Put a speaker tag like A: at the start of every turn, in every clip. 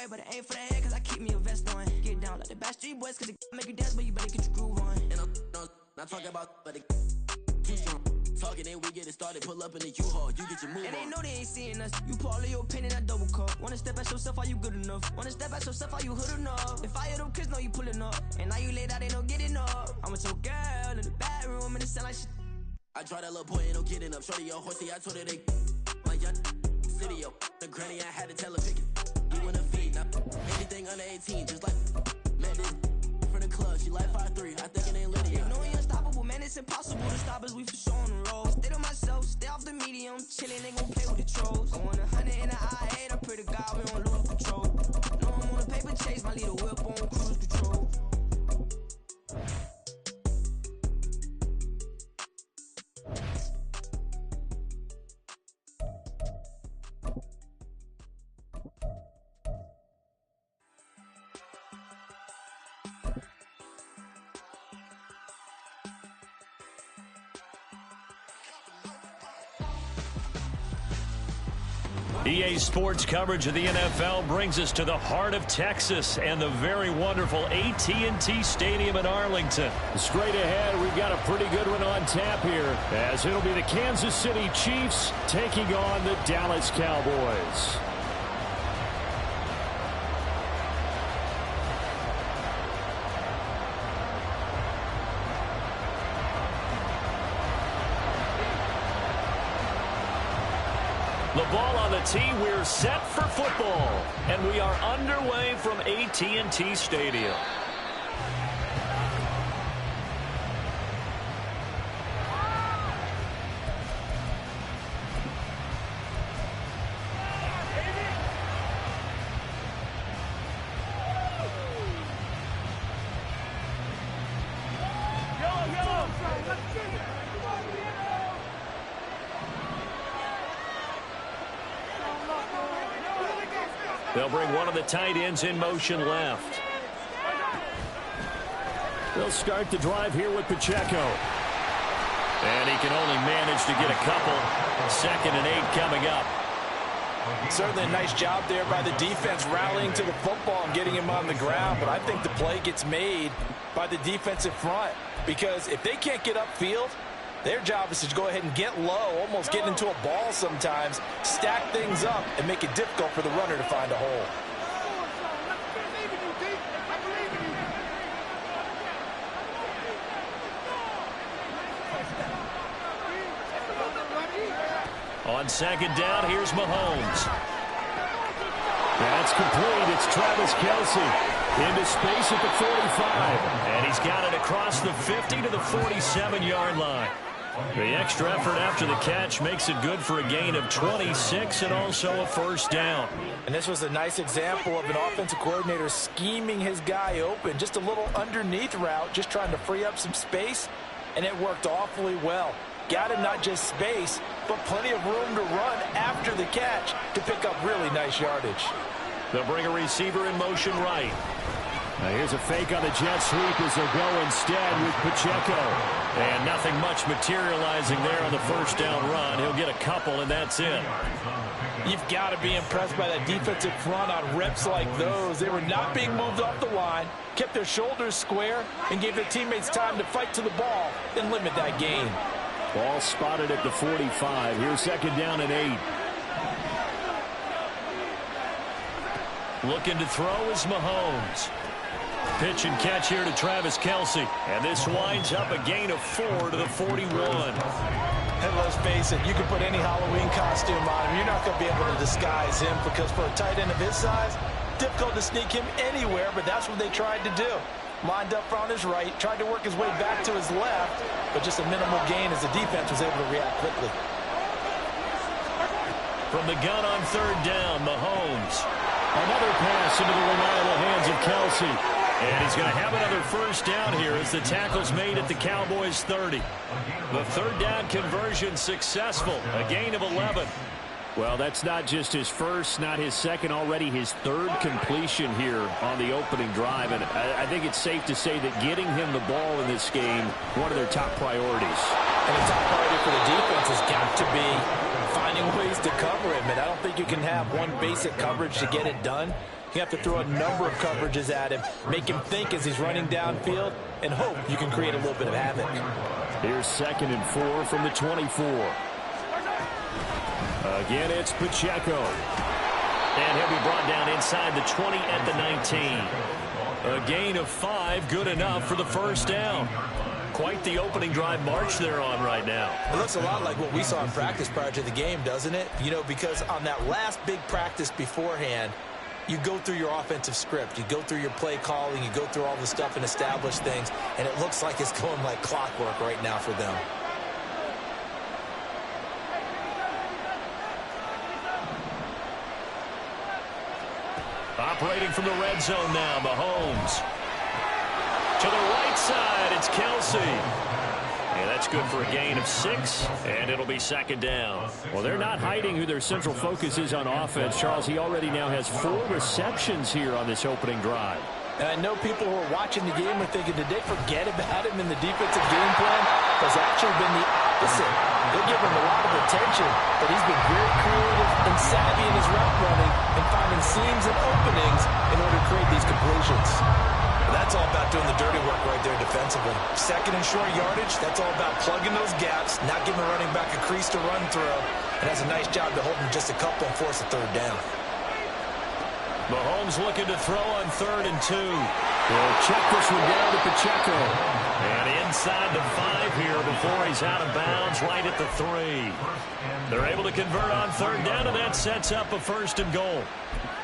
A: way, but it ain't for the head, cause I keep me a vest on. Get down like the Backstreet Boys, cause it make you dance, but you better get your groove on. And I'm not talking about, but it too strong. Talking and we get it started, pull up in the U-Haul, you get your move and on. And they know they ain't seeing us, you pull all of your opinion, I double cup. Wanna step at yourself, are you good enough? Wanna step at yourself, are you hood enough? If I hear them kids know you pulling up, and now you laid out, they don't get enough. I'm with your girl in the bedroom, and it sound like shit. I draw that little boy, ain't no getting up. Shorty, your horsey, I told her they my young city, yo. The granny, I had to tell her pick it. You wanna feed, now anything under 18, just like met this from the club. She like 5'3", I think it ain't Lydia. You know we unstoppable, man, it's impossible to stop us, we for sure on the road. Stay to myself, stay off the medium, chillin', they gon' play with the trolls. Going 100 in the I-8, I pray to God we don't lose control. No, I'm on a paper chase, my little whip on cruise control.
B: EA Sports coverage of the NFL brings us to the heart of Texas and the very wonderful AT&T Stadium in Arlington.
C: Straight ahead, we've got a pretty good one on tap here, as it'll be the Kansas City Chiefs taking on the Dallas Cowboys.
B: The ball on the tee, we're set for football, and we are underway from AT&T Stadium. They'll bring one of the tight ends in motion left.
C: They'll start the drive here with Pacheco.
B: And he can only manage to get a couple. 2nd and 8 coming up.
D: Certainly a nice job there by the defense rallying to the football and getting him on the ground. But I think the play gets made by the defensive front. Because if they can't get upfield, their job is to go ahead and get low, almost get into a ball sometimes, stack things up, and make it difficult for the runner to find a hole.
B: On 2nd down, here's Mahomes.
C: That's complete. It's Travis Kelce into space at the 45.
B: And he's got it across the 50 to the 47-yard line. The extra effort after the catch makes it good for a gain of 26 and also a 1st down.
D: And this was a nice example of an offensive coordinator scheming his guy open. Just a little underneath route, just trying to free up some space, and it worked awfully well. Got him not just space, but plenty of room to run after the catch to pick up really nice yardage.
B: They'll bring a receiver in motion right.
C: Now here's a fake on the jet sweep as they'll go instead with Pacheco.
B: And nothing much materializing there on the 1st down run. He'll get a couple, and that's it.
D: You've got to be impressed by that defensive front on reps like those. They were not being moved off the line, kept their shoulders square, and gave their teammates time to fight to the ball and limit that gain.
C: Ball spotted at the 45. Here's 2nd down and 8.
B: Looking to throw is Mahomes. Pitch and catch here to Travis Kelce. And this winds up a gain of 4 to the 41.
D: And let's face it, you can put any Halloween costume on him. You're not going to be able to disguise him because for a tight end of his size, difficult to sneak him anywhere, but that's what they tried to do. Lined up on his right, tried to work his way back to his left, but just a minimal gain as the defense was able to react quickly.
B: From the gun on 3rd down, Mahomes.
C: Another pass into the reliable hands of Kelce.
B: And he's going to have another 1st down here as the tackle's made at the Cowboys' 30. The 3rd down conversion successful, a gain of 11.
C: Well, that's not just his first, not his second, already his 3rd completion here on the opening drive. And I think it's safe to say that getting him the ball in this game, one of their top priorities.
D: And the top priority for the defense has got to be finding ways to cover him. And I don't think you can have one basic coverage to get it done. You have to throw a number of coverages at him, make him think as he's running downfield, and hope you can create a little bit of havoc.
C: Here's 2nd and 4 from the 24. Again, it's Pacheco.
B: And he'll be brought down inside the 20 at the 19. A gain of 5, good enough for the first down. Quite the opening drive march they're on right now.
D: It looks a lot like what we saw in practice prior to the game, doesn't it? You know, because on that last big practice beforehand, you go through your offensive script, you go through your play calling, you go through all the stuff and establish things, and it looks like it's going like clockwork right now for them.
B: Operating from the red zone now, Mahomes. To the right side, it's Kelsey. And that's good for a gain of 6, and it'll be 2nd down.
C: Well, they're not hiding who their central focus is on offense. Charles, he already now has 4 receptions here on this opening drive.
D: And I know people who are watching the game are thinking, did they forget about him in the defensive game plan? It's actually been the opposite. They give him a lot of attention, but he's been very creative and savvy in his route running and finding seams and openings in order to create these completions. That's all about doing the dirty work right there defensively. 2nd and short yardage, that's all about plugging those gaps, not giving the running back a crease to run through, and has a nice job to hold him just a couple and force a 3rd down.
B: Mahomes looking to throw on 3rd and 2.
C: We'll check this one down to Pacheco.
B: And inside the 5 here before he's out of bounds right at the 3. They're able to convert on 3rd down, and that sets up a 1st and goal.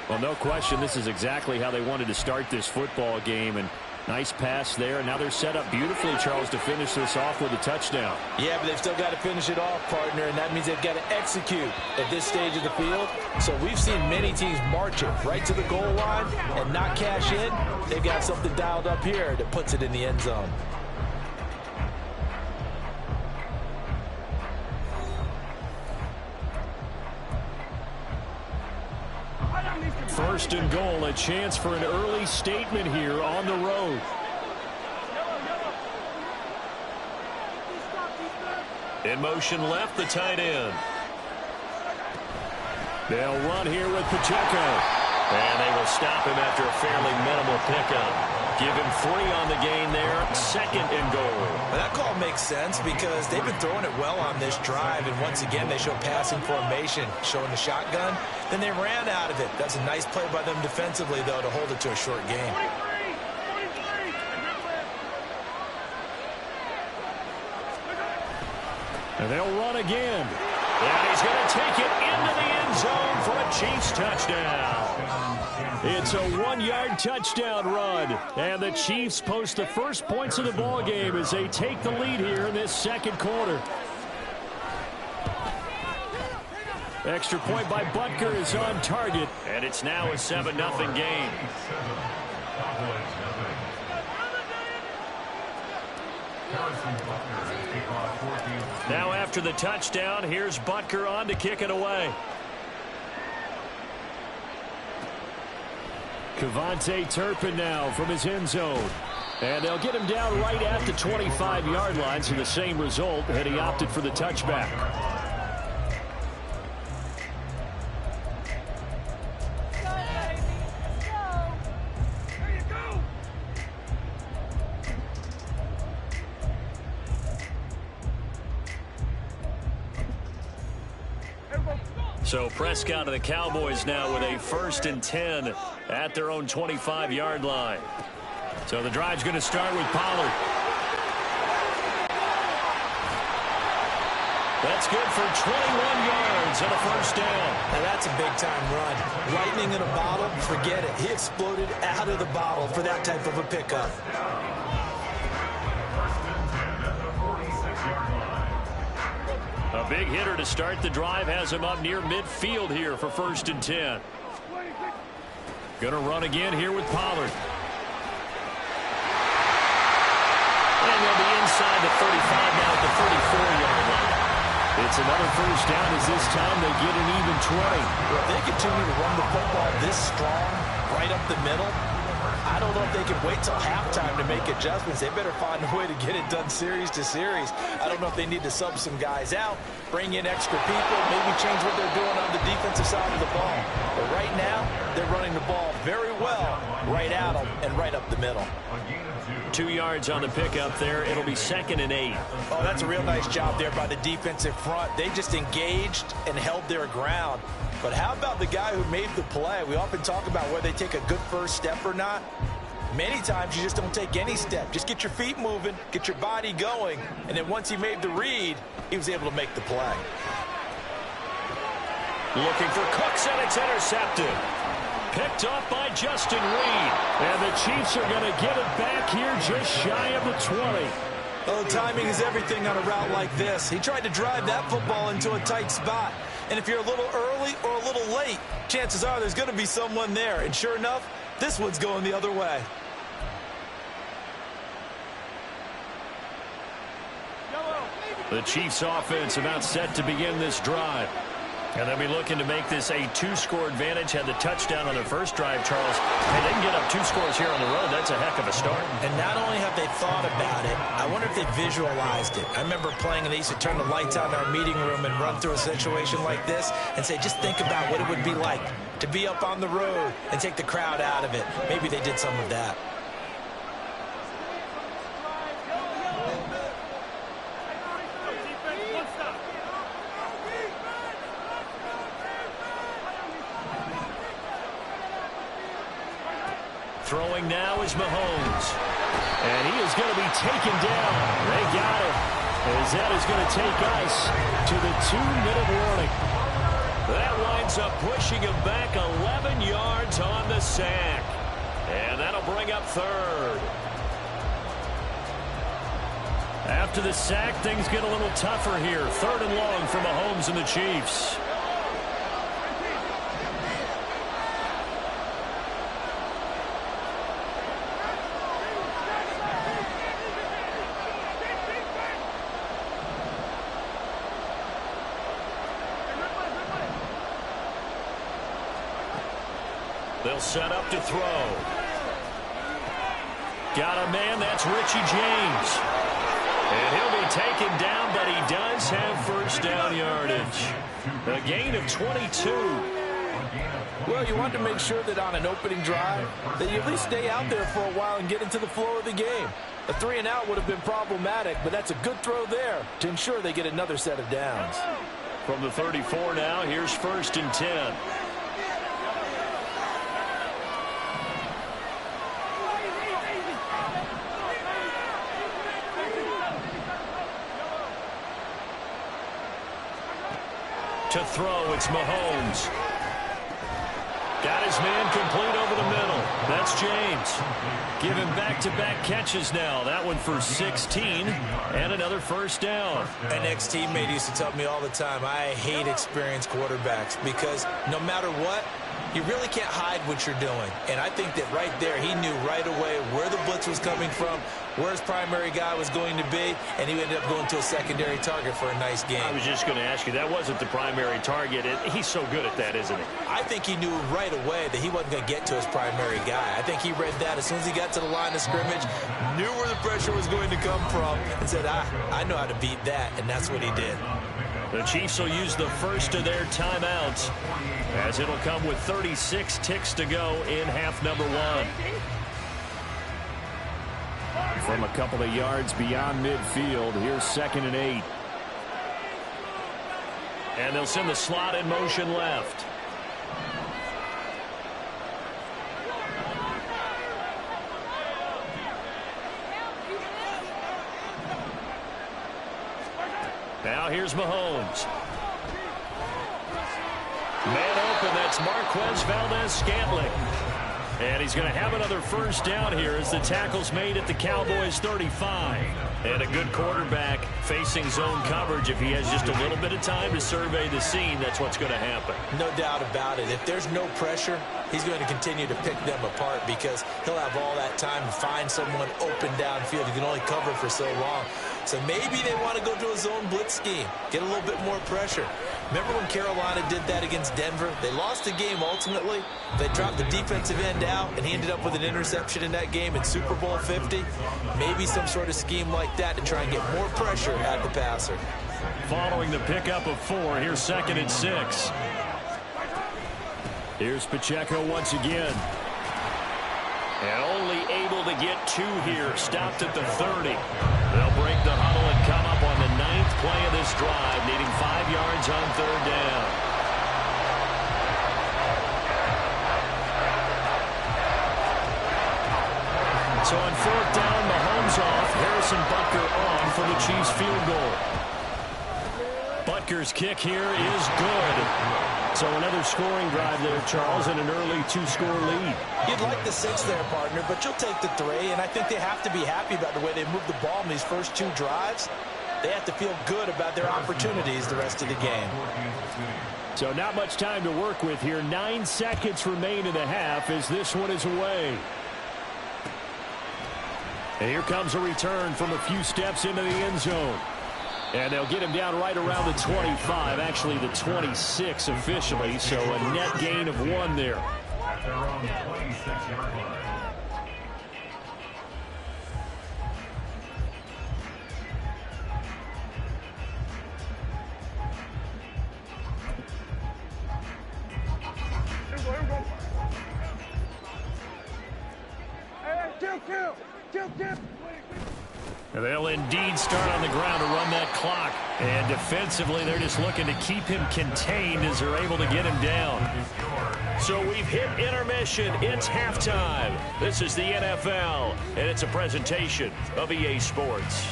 C: Well, no question, this is exactly how they wanted to start this football game. And nice pass there. And now they're set up beautifully, Charles, to finish this off with a touchdown.
D: Yeah, but they've still got to finish it off, partner, and that means they've got to execute at this stage of the field. So we've seen many teams march it right to the goal line and not cash in. They've got something dialed up here that puts it in the end zone.
B: 1st and goal, a chance for an early statement here on the road. In motion left, the tight end. They'll run here with Pacheco. And they will stop him after a fairly minimal pickup. Give him 3 on the gain there. 2nd and goal.
D: Well, that call makes sense because they've been throwing it well on this drive. And once again, they show passing formation, showing the shotgun. Then they ran out of it. That's a nice play by them defensively, though, to hold it to a short gain.
B: And they'll run again. And he's going to take it into the end zone for a Chiefs touchdown. It's a 1-yard touchdown run. And the Chiefs post the first points of the ball game as they take the lead here in this 2nd quarter. Extra point by Butker is on target. And it's now a 7-0 game. Now after the touchdown, here's Butker on to kick it away. Kevontae Turpin now from his end zone. And they'll get him down right at the 25-yard line, so the same result, and he opted for the touchback. So Prescott and the Cowboys now with a 1st and 10 at their own 25-yard line. So the drive's going to start with Pollard. That's good for 21 yards and a 1st down.
D: Now that's a big-time run. Lightning in a bottle, forget it. He exploded out of the bottle for that type of a pickup.
B: A big hitter to start the drive has him up near midfield here for 1st and 10. Going to run again here with Pollard. And they'll be inside the 35 now at the 34-yard line. It's another 1st down as this time they get an even 20.
D: Well, if they continue to run the football this strong, right up the middle, I don't know if they can wait till halftime to make adjustments. They better find a way to get it done series to series. I don't know if they need to sub some guys out, bring in extra people, maybe change what they're doing on the defensive side of the ball. But right now, they're running the ball very well right at them and right up the middle.
C: 2 yards on the pickup there. It'll be 2nd and 8.
D: Oh, that's a real nice job there by the defensive front. They just engaged and held their ground. But how about the guy who made the play? We often talk about whether they take a good first step or not. Many times you just don't take any step. Just get your feet moving, get your body going, and then once he made the read, he was able to make the play.
C: Looking for Cooks, and it's intercepted. Picked off by Justin Reed.
B: And the Chiefs are going to get it back here just shy of the 20.
D: Oh, timing is everything on a route like this. He tried to drive that football into a tight spot. And if you're a little early or a little late, chances are there's going to be someone there. And sure enough, this one's going the other way.
B: The Chiefs offense about set to begin this drive.
C: And they'll be looking to make this a 2-score advantage. Had the touchdown on their first drive, Charles. And they can get up 2 scores here on the road. That's a heck of a start.
D: And not only have they thought about it, I wonder if they visualized it. I remember playing, and they used to turn the lights on in our meeting room and run through a situation like this and say, just think about what it would be like to be up on the road and take the crowd out of it. Maybe they did some of that.
C: Throwing now is Mahomes. And he is going to be taken down. They got him. As that is going to take us to the 2-minute warning. That winds up pushing him back 11 yards on the sack. And that'll bring up 3rd. After the sack, things get a little tougher here. 3rd and long for Mahomes and the Chiefs. They'll set up to throw. Got a man, that's Richie James. And he'll be taken down, but he does have first down yardage. A gain of 22.
D: Well, you want to make sure that on an opening drive that you at least stay out there for a while and get into the flow of the game. A 3-and-out would have been problematic, but that's a good throw there to ensure they get another set of downs.
C: From the 34 now, here's 1st and 10. To throw, it's Mahomes. Got his man complete over the middle. That's James. Giving back-to-back catches now. That one for 16 and another first down.
D: An ex-teammate used to tell me all the time, I hate experienced quarterbacks because no matter what, you really can't hide what you're doing. And I think that right there, he knew right away where the blitz was coming from, where his primary guy was going to be, and he ended up going to a secondary target for a nice game.
C: I was just going to ask you, that wasn't the primary target. He's so good at that, isn't he?
D: I think he knew right away that he wasn't going to get to his primary guy. I think he read that as soon as he got to the line of scrimmage, knew where the pressure was going to come from, and said, I know how to beat that, and that's what he did.
C: The Chiefs will use the first of their timeouts, as it'll come with 36 ticks to go in half number 1.
B: From a couple of yards beyond midfield, here's 2nd and 8.
C: And they'll send the slot in motion left. Now here's Mahomes. Man open, that's Marquez Valdez-Scantling. And he's going to have another first down here as the tackle's made at the Cowboys' 35. And a good quarterback facing zone coverage. If he has just a little bit of time to survey the scene, that's what's going to happen.
D: No doubt about it. If there's no pressure, he's going to continue to pick them apart because he'll have all that time to find someone open downfield. He can only cover for so long. So maybe they want to go to a zone blitz scheme, get a little bit more pressure. Remember when Carolina did that against Denver? They lost the game ultimately. They dropped the defensive end out, and he ended up with an interception in that game in Super Bowl 50. Maybe some sort of scheme like that to try and get more pressure at the passer.
C: Following the pickup of 4, here's 2nd and 6.
B: Here's Pacheco once again. And only able to get 2 here. Stopped at the 30. They'll break the huddle and come up on the 9th play of this drive, needing 5 yards on 3rd down. So on 4th down, Mahomes off. Harrison Butker on for the Chiefs field goal. Butker's kick here is good. So another scoring drive there, Charles, and an early 2-score lead.
D: You'd like the 6 there, partner, but you'll take the 3, and I think they have to be happy about the way they moved the ball in these first 2 drives. They have to feel good about their opportunities the rest of the game.
B: So not much time to work with here. 9 seconds remain in the half as this one is away. And here comes a return from a few steps into the end zone. And they'll get him down right around the 25, actually the 26 officially, so a net gain of 1 there.
E: At their own 26-yard line.
B: And they'll indeed start on the ground to run that clock. And defensively, they're just looking to keep him contained as they're able to get him down. So we've hit intermission. It's halftime. This is the NFL, and it's a presentation of EA Sports.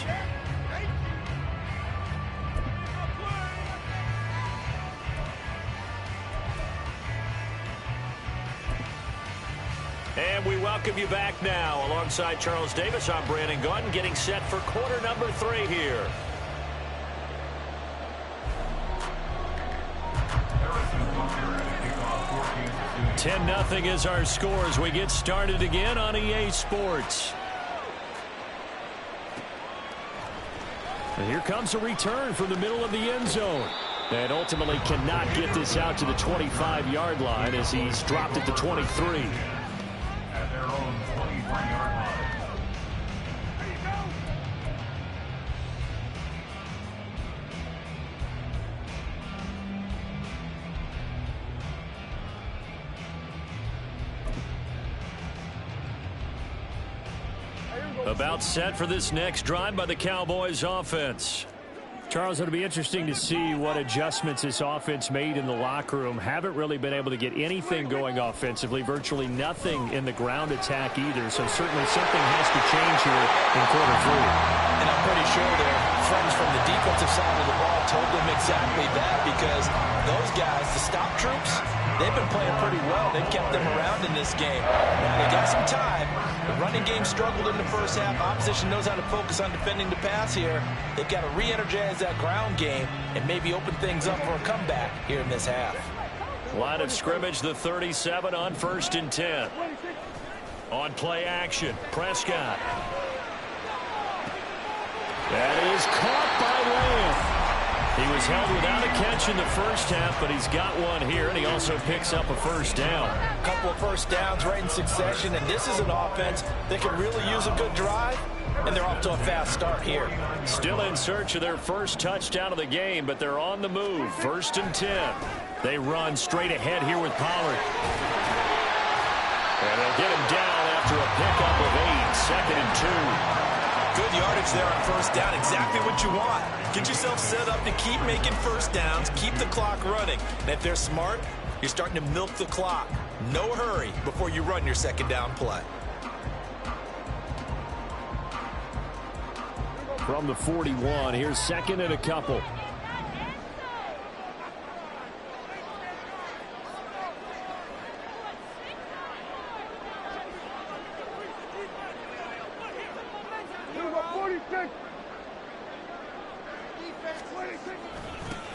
B: And we welcome you back now. Alongside Charles Davis, I'm Brandon Gaudin, getting set for quarter number 3 here. 10-0 is our score as we get started again on EA Sports. And here comes a return from the middle of the end zone. And ultimately cannot get this out to the 25-yard line as he's dropped at the 23.
E: At their own 23-yard line.
B: About set for this next drive by the Cowboys offense. Charles, it'll be interesting to see what adjustments this offense made in the locker room. Haven't really been able to get anything going offensively. Virtually nothing in the ground attack either. So certainly something has to change here in quarter 3.
D: And I'm pretty sure their friends from the defensive side of the ball told them exactly that, because those guys, the stop troops, they've been playing pretty well. They've kept them around in this game. Now they got some time. The running game struggled in the first half. Opposition knows how to focus on defending the pass here. They've got to re-energize that ground game and maybe open things up for a comeback here in this half.
B: Line of scrimmage, the 37 on 1st and 10. On play action, Prescott. That is caught by Lamb. He was held without a catch in the first half, but he's got one here, and he also picks up a first down.
D: A couple of first downs right in succession, and this is an offense that can really use a good drive, and they're off to a fast start here.
B: Still in search of their first touchdown of the game, but they're on the move. 1st and 10. They run straight ahead here with Pollard. And they'll get him down after a pickup of 8. 2nd and 2.
D: Good yardage there on first down. Exactly what you want. Get yourself set up to keep making first downs, keep the clock running. And if they're smart, you're starting to milk the clock. No hurry before you run your second down play.
B: From the 41, here's 2nd and a couple.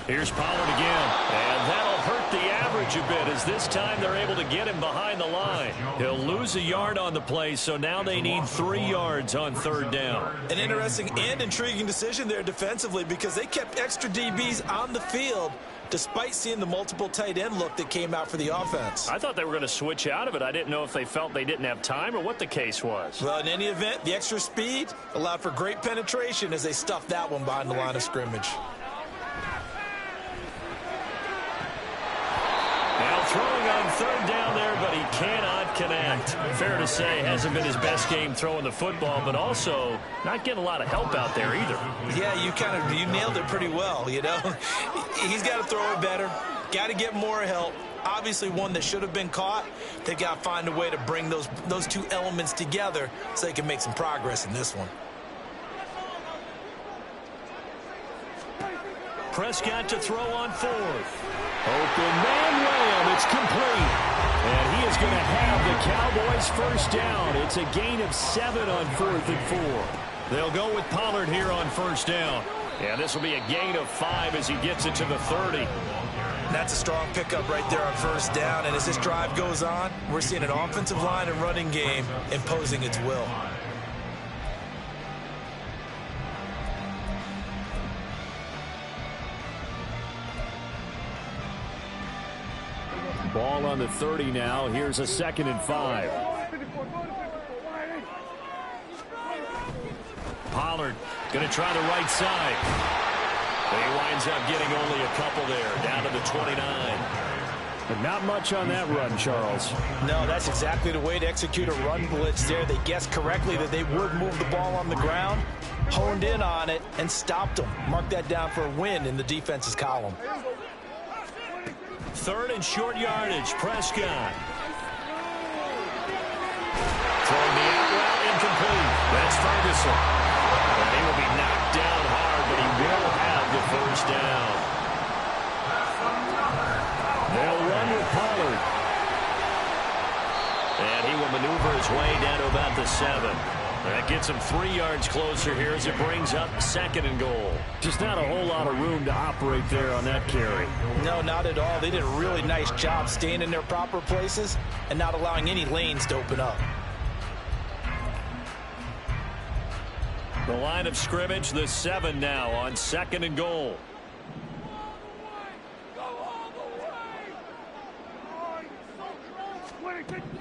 B: Here's Pollard again, and that'll hurt the average a bit as this time they're able to get him behind the line. He'll lose a yard on the play, so now they need 3 yards on 3rd down.
D: An interesting and intriguing decision there defensively, because they kept extra DBs on the field despite seeing the multiple tight end look that came out for the offense.
B: I thought they were going to switch out of it. I didn't know if they felt they didn't have time or what the case was.
D: Well, in any event, the extra speed allowed for great penetration as they stuffed that one behind the line of scrimmage.
B: throwing on third down there, but he cannot connect. Fair to say, hasn't been his best game throwing the football, but also not getting a lot of help out there either.
D: Yeah, you nailed it pretty well, you know. He's got to throw it better, got to get more help. Obviously one that should have been caught. They've got to find a way to bring those two elements together so they can make some progress in this one.
B: Prescott to throw on fourth. Open man wham, it's complete. And he is going to have the Cowboys first down. It's a gain of 7 on 4th and 4. They'll go with Pollard here on first down. Yeah, this will be a gain of 5 as he gets it to the 30.
D: That's a strong pickup right there on first down. And as this drive goes on, we're seeing an offensive line and running game imposing its will.
B: Ball on the 30 now. Here's a 2nd and 5. Pollard going to try the right side. But he winds up getting only a couple there, down to the 29. But not much on that run, Charles.
D: No, that's exactly the way to execute a run blitz there. They guessed correctly that they would move the ball on the ground, honed in on it, and stopped them. Mark that down for a win in the defense's column.
B: 3rd and short yardage, Prescott. Throwing the out route, incomplete. That's Ferguson. And he will be knocked down hard, but he will have the first down. They'll run with Pollard. And he will maneuver his way down to about the 7. That gets him 3 yards closer here as it brings up 2nd and goal. Just not a whole lot of room to operate there on that carry.
D: No, not at all. They did a really nice job staying in their proper places and not allowing any lanes to open up.
B: The line of scrimmage, the 7 now on 2nd and goal.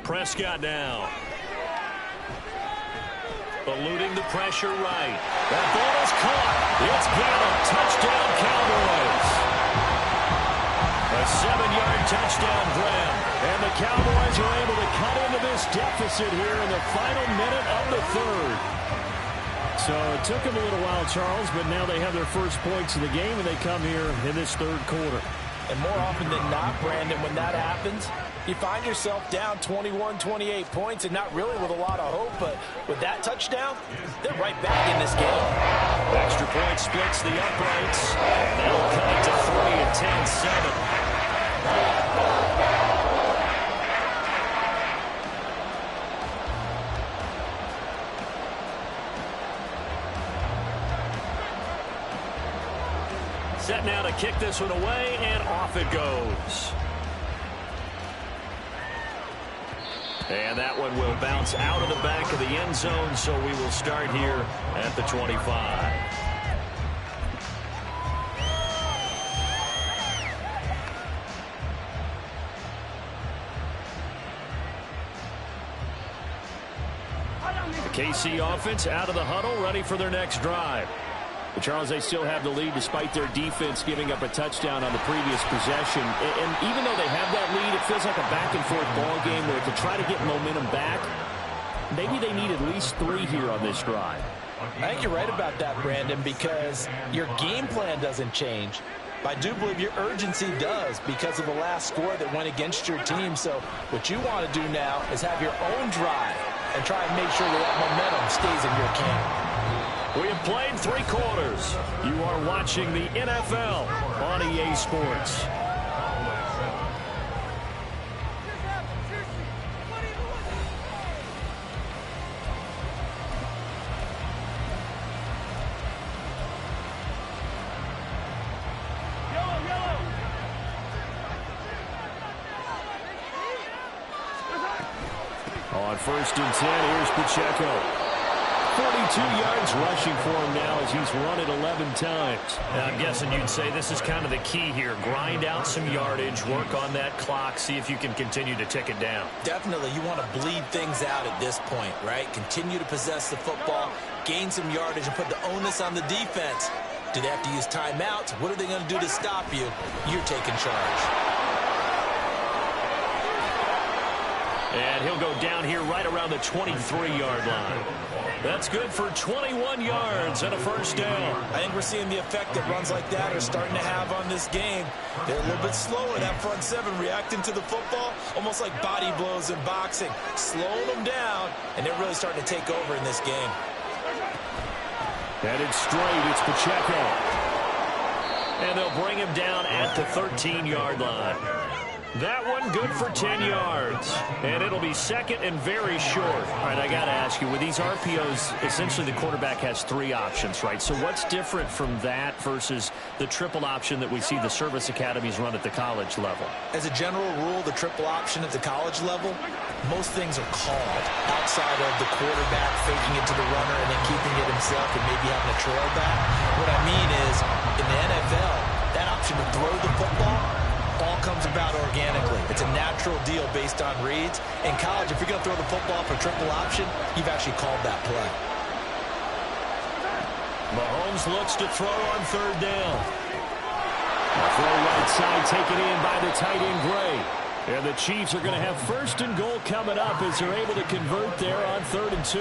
B: Prescott now. Eluding the pressure right. That ball is caught. It's Gallup. Touchdown, Cowboys. A 7-yard touchdown grab. And the Cowboys are able to cut into this deficit here in the final minute of the 3rd. So it took them a little while, Charles, but now they have their first points of the game, and they come here in this 3rd quarter.
D: And more often than not, Brandon, when that happens, you find yourself down 21, 28 points and not really with a lot of hope, but with that touchdown, they're right back in this game.
B: Extra point splits the uprights, and they'll cut it to 3 at 10-7. Set now to kick this one away, and off it goes. And that one will bounce out of the back of the end zone, so we will start here at the 25. The KC offense out of the huddle, ready for their next drive. But Charles, they still have the lead despite their defense giving up a touchdown on the previous possession. And even though they have that lead, it feels like a back-and-forth ball game where to try to get momentum back, maybe they need at least 3 here on this drive.
D: I think you're right about that, Brandon, because your game plan doesn't change. I do believe your urgency does because of the last score that went against your team. So what you want to do now is have your own drive and try and make sure that momentum stays in your camp.
B: We have played 3 quarters. You are watching the NFL on EA Sports. On 1st and 10, here's Pacheco. 42 yards rushing for him now as he's run it 11 times. Now, I'm guessing you'd say this is kind of the key here. Grind out some yardage, work on that clock, see if you can continue to tick it down.
D: Definitely. You want to bleed things out at this point, right? Continue to possess the football, gain some yardage, and put the onus on the defense. Do they have to use timeouts? What are they going to do to stop you? You're taking charge.
B: And he'll go down here right around the 23-yard line. That's good for 21 yards and a first down.
D: I think we're seeing the effect that runs like that are starting to have on this game. They're a little bit slower, that front seven, reacting to the football, almost like body blows in boxing, slowing them down, and they're really starting to take over in this game.
B: Headed straight, it's Pacheco. And they'll bring him down at the 13-yard line. That one good for 10 yards. And it'll be second and very short. All right, I got to ask you, with these RPOs, essentially the quarterback has three options, right? So what's different from that versus the triple option that we see the service academies run at the college level?
D: As a general rule, the triple option at the college level, most things are called outside of the quarterback faking it to the runner and then keeping it himself and maybe having a trail back. What I mean is, in the NFL, that option to throw the football all comes about organically. It's a natural deal based on reads. In college, if you're going to throw the football for triple option, you've actually called that play.
B: Mahomes looks to throw on third down. Throw right side taken in by the tight end Gray. And the Chiefs are going to have first and goal coming up as they're able to convert there on 3rd and 2.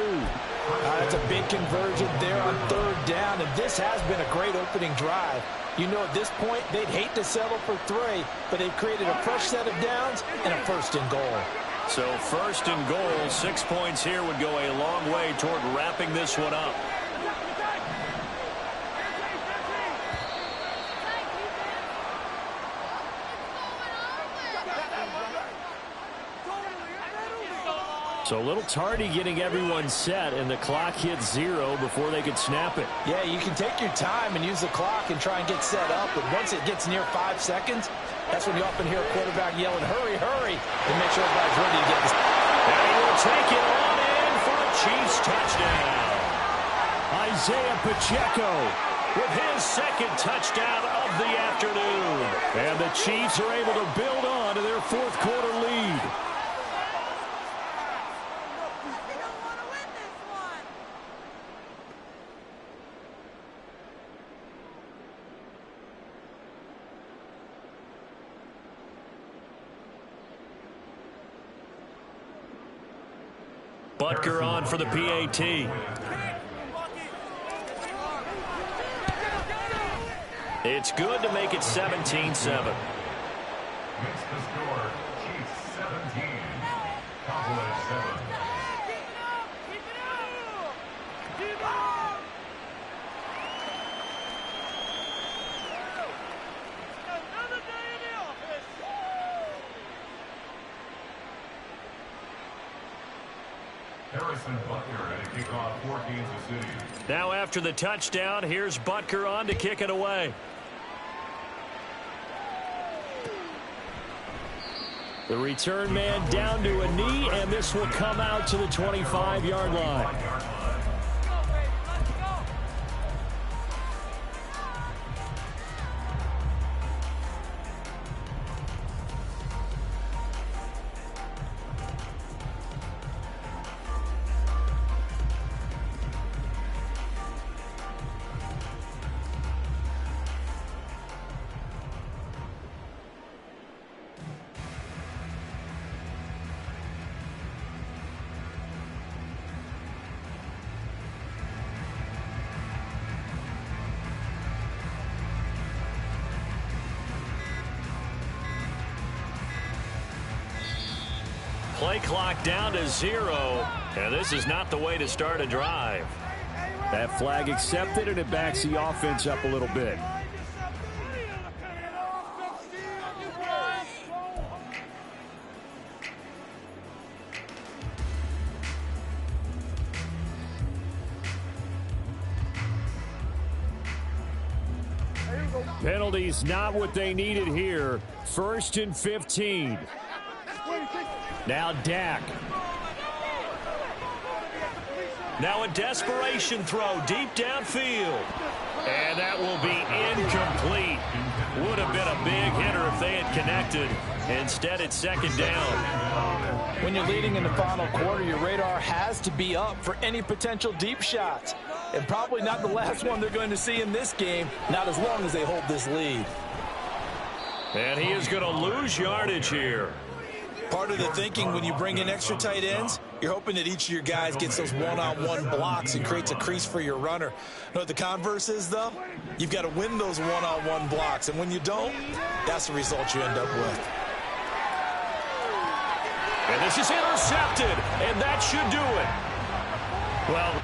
D: That's a big conversion there on third down, and this has been a great opening drive. You know, at this point, they'd hate to settle for 3, but they've created a fresh set of downs and a first and goal.
B: So first and goal, 6 points here would go a long way toward wrapping this one up. So a little tardy getting everyone set, and the clock hits 0 before they could snap it.
D: Yeah, you can take your time and use the clock and try and get set up, but once it gets near 5 seconds, that's when you often hear a quarterback yelling, hurry, hurry, and make sure everybody's ready to get this.
B: And he will take it on in for a Chiefs touchdown. Isaiah Pacheco with his second touchdown of the afternoon. And the Chiefs are able to build on to their fourth quarter lead. Butker on for the PAT. It's good to make it 17-7.
E: Makes the score, Chiefs 17, Cowboys 7. Harrison Butker at a kickoff for Kansas City.
B: Now after the touchdown, here's Butker on to kick it away. The return man down to a knee, and this will come out to the 25-yard line. Play clock down to 0, and this is not the way to start a drive. That flag accepted, and it backs the offense up a little bit. Penalties not what they needed here. 1st and 15. Now Dak. Now a desperation throw deep downfield. And that will be incomplete. Would have been a big hitter if they had connected. Instead, it's 2nd down.
D: When you're leading in the final quarter, your radar has to be up for any potential deep shots. And probably not the last one they're going to see in this game, not as long as they hold this lead.
B: And he is going to lose yardage here.
D: Part of the thinking when you bring in extra tight ends, you're hoping that each of your guys gets those one-on-one blocks and creates a crease for your runner. You know what the converse is, though? You've got to win those one-on-one blocks, and when you don't, that's the result you end up with.
B: And this is intercepted, and that should do it. Well,